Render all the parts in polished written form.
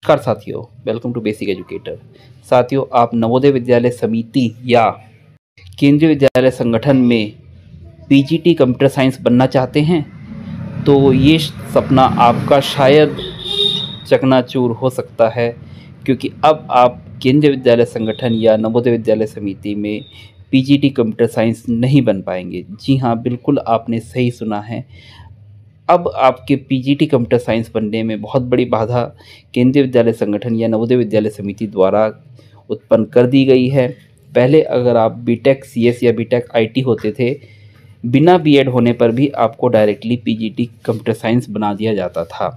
नमस्कार साथियों, welcome to basic educator. साथियों, आप नवोदय विद्यालय समिति या केंद्रीय विद्यालय संगठन में पीजीटी कंप्यूटर साइंस बनना चाहते हैं तो ये सपना आपका शायद चकनाचूर हो सकता है, क्योंकि अब आप केंद्रीय विद्यालय संगठन या नवोदय विद्यालय समिति में पीजीटी कंप्यूटर साइंस नहीं बन पाएंगे। जी हाँ, बिल्कुल आपने सही सुना है। अब आपके पीजीटी कंप्यूटर साइंस बनने में बहुत बड़ी बाधा केंद्रीय विद्यालय संगठन या नवोदय विद्यालय समिति द्वारा उत्पन्न कर दी गई है। पहले अगर आप बीटेक सीएस या बीटेक आईटी होते थे, बिना बीएड होने पर भी आपको डायरेक्टली पीजीटी कंप्यूटर साइंस बना दिया जाता था।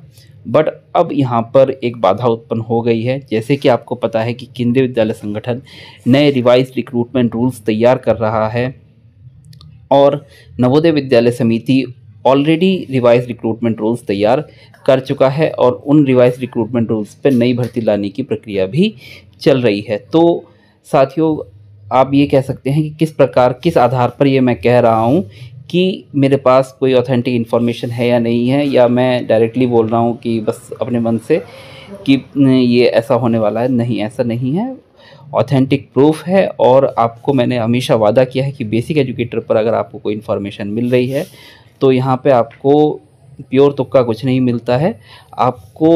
बट अब यहाँ पर एक बाधा उत्पन्न हो गई है। जैसे कि आपको पता है कि केंद्रीय विद्यालय संगठन नए रिवाइज रिक्रूटमेंट रूल्स तैयार कर रहा है और नवोदय विद्यालय समिति ऑलरेडी रिवाइज रिक्रूटमेंट रूल्स तैयार कर चुका है और उन रिवाइज रिक्रूटमेंट रूल्स पर नई भर्ती लाने की प्रक्रिया भी चल रही है। तो साथियों, आप ये कह सकते हैं कि किस आधार पर ये मैं कह रहा हूँ कि मेरे पास कोई ऑथेंटिक इन्फॉर्मेशन है या नहीं है, या मैं डायरेक्टली बोल रहा हूँ कि बस अपने मन से कि ये ऐसा होने वाला है। नहीं, ऐसा नहीं है। ऑथेंटिक प्रूफ है और आपको मैंने हमेशा वादा किया है कि बेसिक एजुकेटर पर अगर आपको कोई इन्फॉर्मेशन मिल रही है तो यहाँ पे आपको प्योर तुक्का कुछ नहीं मिलता है। आपको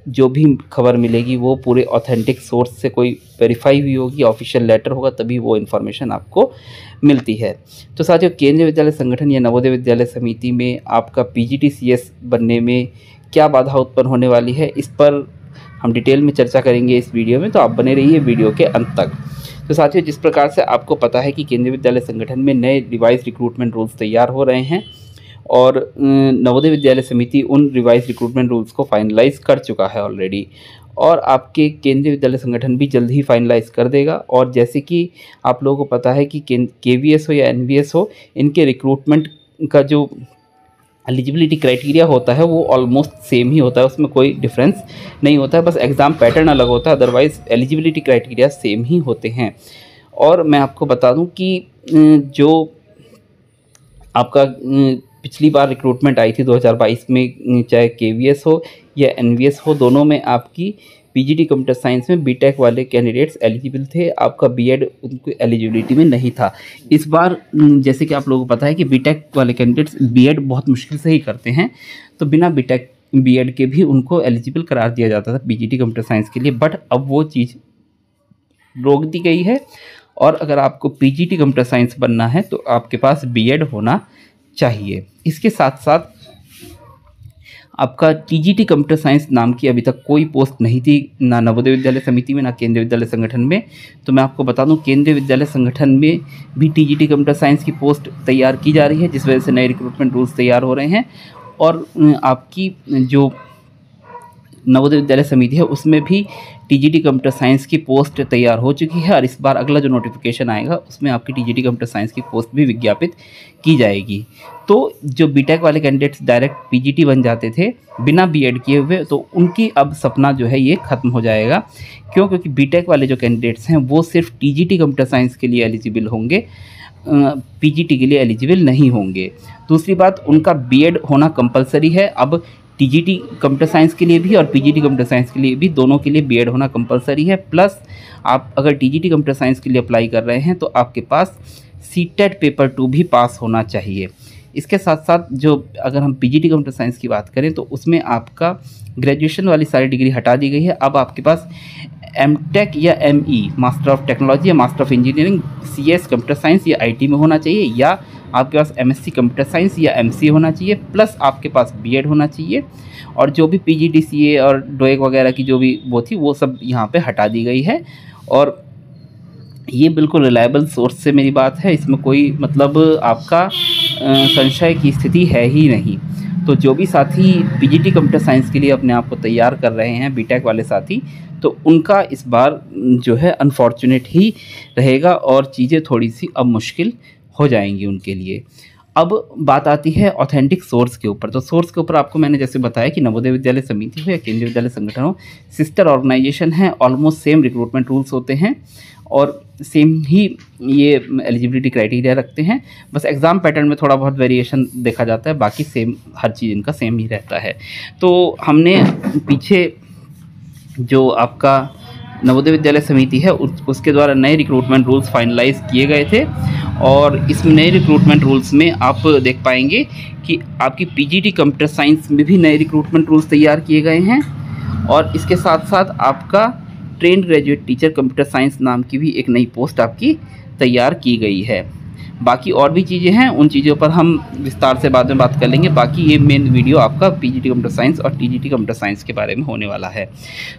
जो भी खबर मिलेगी वो पूरे ऑथेंटिक सोर्स से कोई वेरीफाई हुई होगी, ऑफिशियल लेटर होगा, तभी वो इन्फॉर्मेशन आपको मिलती है। तो साथियों, केंद्रीय विद्यालय संगठन या नवोदय विद्यालय समिति में आपका पीजीटी सीएस बनने में क्या बाधा उत्पन्न होने वाली है, इस पर हम डिटेल में चर्चा करेंगे इस वीडियो में। तो आप बने रहिए वीडियो के अंत तक। तो साथियों, जिस प्रकार से आपको पता है कि केंद्रीय विद्यालय संगठन में नए रिवाइज रिक्रूटमेंट रूल्स तैयार हो रहे हैं और नवोदय विद्यालय समिति उन रिवाइज रिक्रूटमेंट रूल्स को फाइनलाइज कर चुका है ऑलरेडी, और आपके केंद्रीय विद्यालय संगठन भी जल्द ही फाइनलाइज कर देगा। और जैसे कि आप लोगों को पता है कि केवीएस हो या एनवीएस हो, इनके रिक्रूटमेंट का जो एलिजिबिलिटी क्राइटेरिया होता है वो ऑलमोस्ट सेम ही होता है, उसमें कोई डिफरेंस नहीं होता है, बस एग्ज़ाम पैटर्न अलग होता है, अदरवाइज़ एलिजिबिलिटी क्राइटेरिया सेम ही होते हैं। और मैं आपको बता दूं कि जो आपका पिछली बार रिक्रूटमेंट आई थी 2022 में, चाहे केवीएस हो या एनवीएस हो, दोनों में आपकी पीजीटी कंप्यूटर साइंस में बीटेक वाले कैंडिडेट्स एलिजिबल थे, आपका बीएड उनको एलिजिबिलिटी में नहीं था। इस बार जैसे कि आप लोगों को पता है कि बीटेक वाले कैंडिडेट्स बीएड बहुत मुश्किल से ही करते हैं, तो बिना बीटेक बीएड के भी उनको एलिजिबल करार दिया जाता था पीजीटी कंप्यूटर साइंस के लिए। बट अब वो चीज़ रोक दी गई है और अगर आपको पीजीटी कंप्यूटर साइंस बनना है तो आपके पास बीएड होना चाहिए। इसके साथ साथ आपका टीजीटी कंप्यूटर साइंस नाम की अभी तक कोई पोस्ट नहीं थी, ना नवोदय विद्यालय समिति में ना केंद्रीय विद्यालय संगठन में। तो मैं आपको बता दूं, केंद्रीय विद्यालय संगठन में भी टीजीटी कंप्यूटर साइंस की पोस्ट तैयार की जा रही है, जिस वजह से नए रिक्रूटमेंट रूल्स तैयार हो रहे हैं। और आपकी जो नवोदय विद्यालय समिति है उसमें भी टीजीटी कंप्यूटर साइंस की पोस्ट तैयार हो चुकी है और इस बार अगला जो नोटिफिकेशन आएगा उसमें आपकी टीजीटी कंप्यूटर साइंस की पोस्ट भी विज्ञापित की जाएगी। तो जो बीटेक वाले कैंडिडेट्स डायरेक्ट पीजीटी बन जाते थे बिना बीएड किए हुए, तो उनकी अब सपना जो है ये ख़त्म हो जाएगा। क्यों? क्योंकि बीटेक वाले जो कैंडिडेट्स हैं वो सिर्फ टीजीटी कंप्यूटर साइंस के लिए एलिजिबल होंगे, पीजीटी के लिए एलिजिबल नहीं होंगे। दूसरी बात, उनका बीएड होना कंपलसरी है। अब टीजीटी कंप्यूटर साइंस के लिए भी और पीजीटी कंप्यूटर साइंस के लिए भी, दोनों के लिए बीएड होना कंपलसरी है। प्लस आप अगर टीजीटी कंप्यूटर साइंस के लिए अप्लाई कर रहे हैं तो आपके पास सीटेट पेपर 2 भी पास होना चाहिए। इसके साथ साथ जो अगर हम पीजीटी कंप्यूटर साइंस की बात करें तो उसमें आपका ग्रेजुएशन वाली सारी डिग्री हटा दी गई है। अब आपके पास एमटेक या एमई, मास्टर ऑफ टेक्नोलॉजी या master of engineering, CS computer science या आईटी में होना चाहिए, या आपके पास एमएससी कंप्यूटर साइंस या एमसीए होना चाहिए, प्लस आपके पास बीएड होना चाहिए। और जो भी पीजीडीसीए और डोएक वगैरह की जो भी वो थी वो सब यहाँ पे हटा दी गई है। और ये बिल्कुल रिलायबल सोर्स से मेरी बात है, इसमें कोई मतलब आपका संशय की स्थिति है ही नहीं। तो जो भी साथी पीजीटी कंप्यूटर साइंस के लिए अपने आप को तैयार कर रहे हैं, बीटेक वाले साथी, तो उनका इस बार जो है अनफॉर्चुनेट ही रहेगा और चीज़ें थोड़ी सी अब मुश्किल हो जाएंगी उनके लिए। अब बात आती है ऑथेंटिक सोर्स के ऊपर। तो सोर्स के ऊपर आपको मैंने जैसे बताया कि नवोदय विद्यालय समिति हो या केंद्रीय विद्यालय संगठन हो, सिस्टर ऑर्गेनाइजेशन है, ऑलमोस्ट सेम रिक्रूटमेंट रूल्स होते हैं और सेम ही ये एलिजिबिलिटी क्राइटेरिया रखते हैं। बस एग्ज़ाम पैटर्न में थोड़ा बहुत वेरिएशन देखा जाता है, बाकी सेम, हर चीज़ इनका सेम ही रहता है। तो हमने पीछे जो आपका नवोदय विद्यालय समिति है उसके द्वारा नए रिक्रूटमेंट रूल्स फाइनलाइज किए गए थे। और इस नए रिक्रूटमेंट रूल्स में आप देख पाएंगे कि आपकी पीजीटी कंप्यूटर साइंस में भी नए रिक्रूटमेंट रूल्स तैयार किए गए हैं। और इसके साथ साथ आपका trained graduate teacher computer science नाम की भी एक नई पोस्ट आपकी तैयार की गई है। बाकी और भी चीज़ें हैं, उन चीज़ों पर हम विस्तार से बाद में बात कर लेंगे। बाकी ये मेन वीडियो आपका पीजीटी कंप्यूटर साइंस और टीजीटी कंप्यूटर साइंस के बारे में होने वाला है।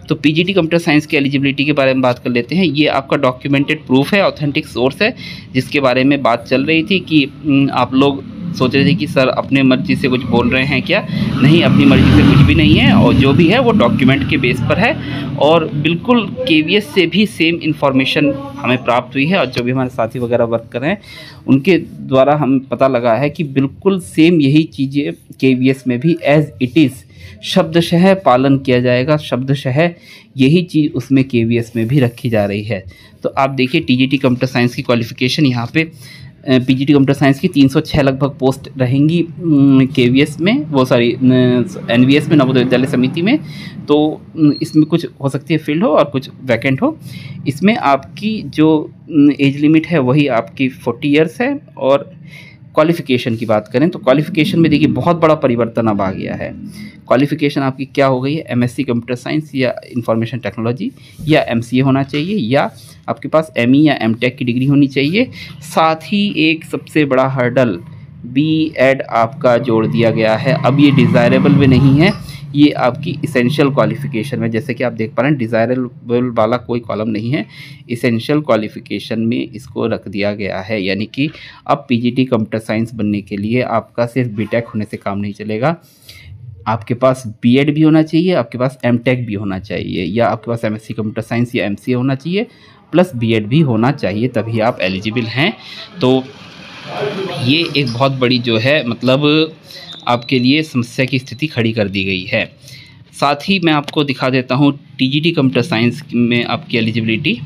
तो पीजीटी कंप्यूटर साइंस की एलिजिबिलिटी के बारे में बात कर लेते हैं। ये आपका डॉक्यूमेंटेड प्रूफ है, ऑथेंटिक सोर्स है, जिसके बारे में बात चल रही थी कि आप लोग सोच रहे थे कि सर अपने मर्जी से कुछ बोल रहे हैं क्या। नहीं, अपनी मर्जी से कुछ भी नहीं है, और जो भी है वो डॉक्यूमेंट के बेस पर है। और बिल्कुल केवीएस से भी सेम इन्फॉर्मेशन हमें प्राप्त हुई है, और जो भी हमारे साथी वगैरह वर्क कर रहे हैं उनके द्वारा हमें पता लगा है कि बिल्कुल सेम यही चीज़ें केवीएस में भी एज इट इज़ शब्दशः पालन किया जाएगा। शब्दशः यही चीज़ उसमें केवीएस में भी रखी जा रही है। तो आप देखिए टीजीटी कंप्यूटर साइंस की क्वालिफ़िकेशन यहाँ पे पीजीटी कंप्यूटर साइंस की 306 लगभग पोस्ट रहेंगी केवीएस में, वो सॉरी एनवीएस में, नवोदय विद्यालय समिति में। तो इसमें कुछ हो सकती है फील्ड हो और कुछ वैकेंट हो। इसमें आपकी जो एज लिमिट है वही आपकी 40 ईयर्स है। और क्वालिफ़िकेशन की बात करें तो क्वालिफ़िकेशन में देखिए बहुत बड़ा परिवर्तन अब आ गया है। क्वालिफ़िकेशन आपकी क्या हो गई है, एमएससी कंप्यूटर साइंस या इंफॉर्मेशन टेक्नोलॉजी या एमसीए होना चाहिए, या आपके पास एमई या एमटेक की डिग्री होनी चाहिए। साथ ही एक सबसे बड़ा हर्डल बीएड आपका जोड़ दिया गया है। अब ये डिज़ायरेबल में नहीं है, ये आपकी इसेंशियल क्वालिफ़िकेशन में, जैसे कि आप देख पा रहे हैं डिज़ायरेबल वाला कोई कॉलम नहीं है, इसेंशियल क्वालिफ़िकेशन में इसको रख दिया गया है। यानी कि अब पीजीटी कंप्यूटर साइंस बनने के लिए आपका सिर्फ बीटेक होने से काम नहीं चलेगा, आपके पास बीएड भी होना चाहिए, आपके पास एमटेक भी होना चाहिए, या आपके पास एमएससी कंप्यूटर साइंस या एमसीए होना चाहिए प्लस बीएड भी होना चाहिए, तभी आप एलिजिबल हैं। तो ये एक बहुत बड़ी जो है मतलब आपके लिए समस्या की स्थिति खड़ी कर दी गई है। साथ ही मैं आपको दिखा देता हूँ टीजीटी कंप्यूटर साइंस में आपकी एलिजिबिलिटी।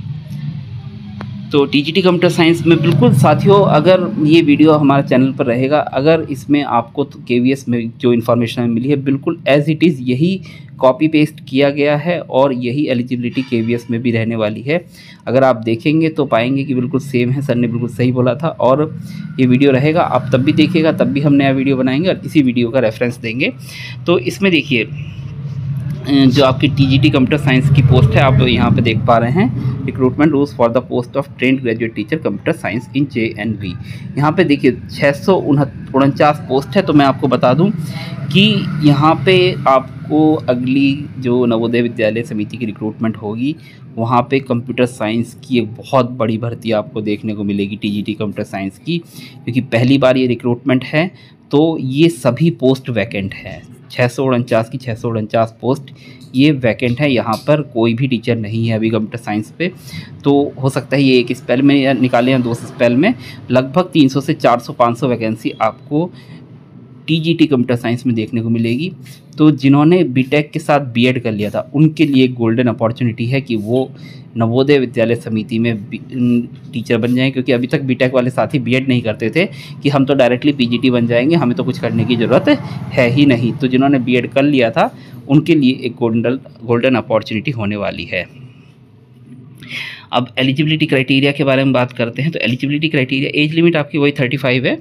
तो टीजीटी कंप्यूटर साइंस में बिल्कुल साथियों, अगर ये वीडियो हमारे चैनल पर रहेगा, अगर इसमें आपको तो केवीएस में जो इन्फॉर्मेशन हमें मिली है बिल्कुल एज इट इज़ यही कॉपी पेस्ट किया गया है, और यही एलिजिबिलिटी केवीएस में भी रहने वाली है। अगर आप देखेंगे तो पाएंगे कि बिल्कुल सेम है, सर ने बिल्कुल सही बोला था। और ये वीडियो रहेगा, आप तब भी देखिएगा, तब भी हम नया वीडियो बनाएंगे और इसी वीडियो का रेफरेंस देंगे। तो इसमें देखिए जो आपकी टीजीटी कंप्यूटर साइंस की पोस्ट है, आप यहाँ पे देख पा रहे हैं recruitment rules for the post of trained graduate teacher computer science in JNV। यहाँ पे देखिए 649 पोस्ट है। तो मैं आपको बता दूँ कि यहाँ पे आपको अगली जो नवोदय विद्यालय समिति की रिक्रूटमेंट होगी वहाँ पे कंप्यूटर साइंस की एक बहुत बड़ी भर्ती आपको देखने को मिलेगी टीजीटी कंप्यूटर साइंस की, क्योंकि पहली बार ये रिक्रूटमेंट है। तो ये सभी पोस्ट वैकेंट है, 649 की 649 पोस्ट ये वैकेंट है। यहाँ पर कोई भी टीचर नहीं है अभी कंप्यूटर साइंस पे। तो हो सकता है ये एक स्पेल में या निकालें या 2 स्पेल में, लगभग 300 से 400-500 वैकेंसी आपको टीजीटी कंप्यूटर साइंस में देखने को मिलेगी। तो जिन्होंने बीटेक के साथ बीएड कर लिया था उनके लिए एक गोल्डन अपॉर्चुनिटी है कि वो नवोदय विद्यालय समिति में टीचर बन जाएं, क्योंकि अभी तक बीटेक वाले साथी बीएड नहीं करते थे कि हम तो डायरेक्टली पीजीटी बन जाएंगे, हमें तो कुछ करने की ज़रूरत है ही नहीं। तो जिन्होंने बीएड कर लिया था उनके लिए एक गोल्डन अपॉर्चुनिटी होने वाली है। अब एलिजिबिलिटी क्राइटेरिया के बारे में बात करते हैं। तो एलिजिबिलिटी क्राइटेरिया, एज लिमिट आपकी वही 35 है।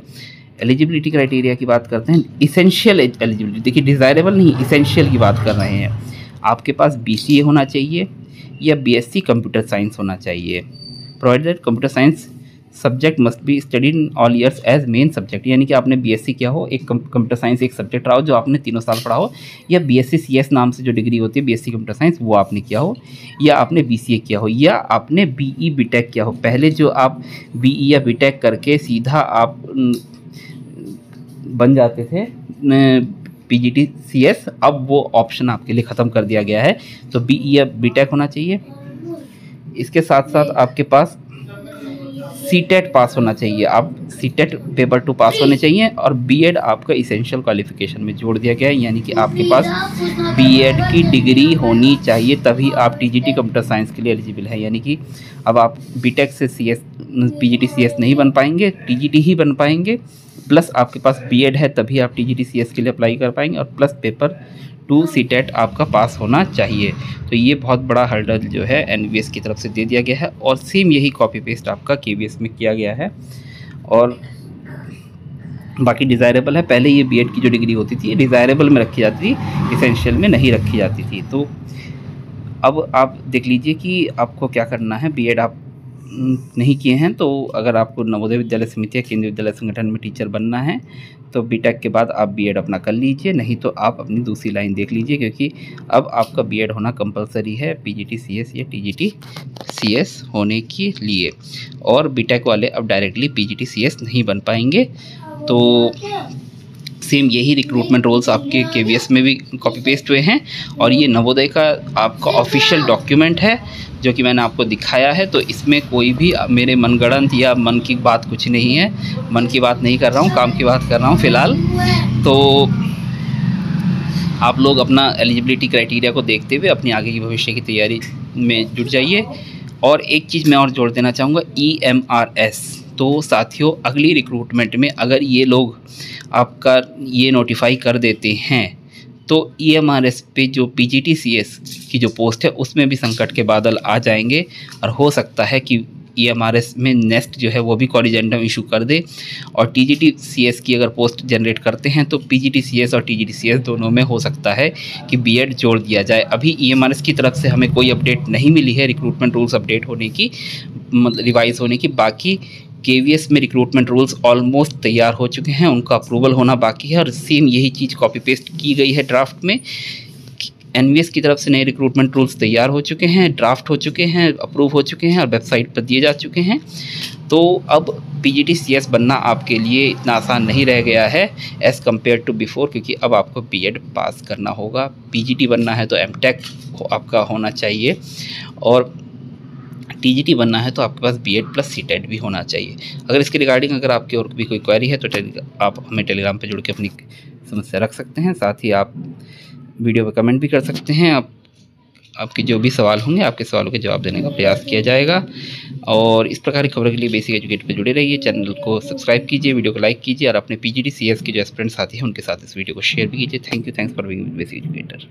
एलिजिबिलिटी क्राइटेरिया की बात करते हैं, इसेंशियल एलिजिबिलिटी, देखिए डिज़ायरेबल नहीं, इसेंशियल की बात कर रहे हैं। आपके पास बीसीए होना चाहिए या बीएससी कंप्यूटर साइंस होना चाहिए, provided that computer science subject must be studied in all years as main subject. यानी कि आपने बीएससी किया हो, एक कंप्यूटर साइंस एक सब्जेक्ट रहा हो जो आपने 3 साल पढ़ा हो, या बीएससी सीएस नाम से जो डिग्री होती है बीएससी कंप्यूटर साइंस वो आपने किया हो, या आपने बीसीए किया हो, या आपने बीई बीटेक किया हो। पहले जो आप बीई या बीटेक करके सीधा आप बन जाते थे पीजीटी सीएस, अब वो ऑप्शन आपके लिए ख़त्म कर दिया गया है। तो बीई या बीटेक होना चाहिए। इसके साथ साथ आपके पास सीटेट पास होना चाहिए, आप सीटेट पेपर 2 पास होने चाहिए, और बीएड आपका इसेंशियल क्वालिफिकेशन में जोड़ दिया गया है। यानी कि आपके पास बीएड की डिग्री होनी चाहिए, तभी आप टीजीटी कंप्यूटर साइंस के लिए एलिजिबल है। यानी कि अब आप बीटेक से सीएस पीजीटी सीएस नहीं बन पाएंगे, टीजीटी ही बन पाएंगे। प्लस आपके पास बीएड है तभी आप टीजीटी सीएस के लिए अप्लाई कर पाएंगे, और प्लस पेपर टू सीटेट आपका पास होना चाहिए। तो ये बहुत बड़ा हर्डल जो है एनवीएस की तरफ से दे दिया गया है और सेम यही कॉपी पेस्ट आपका केवीएस में किया गया है। और बाकी डिज़ायरेबल है, पहले ये बीएड की जो डिग्री होती थी डिज़ायरेबल में रखी जाती थी, इसेंशियल में नहीं रखी जाती थी। तो अब आप देख लीजिए कि आपको क्या करना है। बीएड आप नहीं किए हैं तो अगर आपको नवोदय विद्यालय समिति या केंद्रीय विद्यालय संगठन में टीचर बनना है तो बीटेक के बाद आप बीएड अपना कर लीजिए, नहीं तो आप अपनी दूसरी लाइन देख लीजिए, क्योंकि अब आपका बीएड होना कंपलसरी है पीजीटी सीएस या टीजीटी सीएस होने के लिए। और बीटेक वाले अब डायरेक्टली पीजीटी सीएस नहीं बन पाएंगे। तो सेम यही रिक्रूटमेंट रोल्स आपके केवीएस में भी कॉपी पेस्ट हुए हैं और ये नवोदय का आपका ऑफिशियल डॉक्यूमेंट है जो कि मैंने आपको दिखाया है। तो इसमें कोई भी मेरे मनगढ़ंत या मन की बात कुछ नहीं है, मन की बात नहीं कर रहा हूँ, काम की बात कर रहा हूँ फ़िलहाल। तो आप लोग अपना एलिजिबिलिटी क्राइटेरिया को देखते हुए अपनी आगे की भविष्य की तैयारी में जुट जाइए। और एक चीज़ मैं और जोड़ देना चाहूँगा, EMRS। तो साथियों अगली रिक्रूटमेंट में अगर ये लोग आपका ये नोटिफाई कर देते हैं तो EMRS पे जो PGT CS की जो पोस्ट है उसमें भी संकट के बादल आ जाएंगे और हो सकता है कि EMRS में नेक्स्ट जो है वो भी कॉरिजेंडम इशू कर दे। और TGT CS की अगर पोस्ट जनरेट करते हैं तो PGT CS और TGT CS दोनों में हो सकता है कि बीएड जोड़ दिया जाए। अभी EMRS की तरफ से हमें कोई अपडेट नहीं मिली है रिक्रूटमेंट रूल्स अपडेट होने की, मतलब रिवाइज होने की। बाकी केवीएस में रिक्रूटमेंट रूल्स ऑलमोस्ट तैयार हो चुके हैं, उनका अप्रूवल होना बाकी है और सेम यही चीज़ कॉपी पेस्ट की गई है ड्राफ्ट में। एनवीएस की तरफ से नए रिक्रूटमेंट रूल्स तैयार हो चुके हैं, ड्राफ्ट हो चुके हैं, अप्रूव हो चुके हैं और वेबसाइट पर दिए जा चुके हैं। तो अब पीजीटी सीएस बनना आपके लिए इतना आसान नहीं रह गया है एज़ कम्पेयर टू बिफोर, क्योंकि अब आपको बीएड पास करना होगा। पीजीटी बनना है तो एमटेक आपका होना चाहिए और टीजीटी बनना है तो आपके पास बीएड प्लस सीटेट भी होना चाहिए। अगर इसके रिगार्डिंग अगर आपकी और भी कोई क्वेरी है तो आप हमें टेलीग्राम पे जुड़ के अपनी समस्या रख सकते हैं। साथ ही आप वीडियो पे कमेंट भी कर सकते हैं। आपके जो भी सवाल होंगे आपके सवालों के जवाब देने का प्रयास किया जाएगा। और इस प्रकार की खबरों के लिए बेसिक एजुकेट पे जुड़े रहिए, चैनल को सब्सक्राइब कीजिए, वीडियो को लाइक कीजिए और अपने पीजीटी सीएस के जो एस्पिरेंट्स साथी हैं उनके साथ इस वीडियो को शेयर भी कीजिए। Thanks for being basic educator.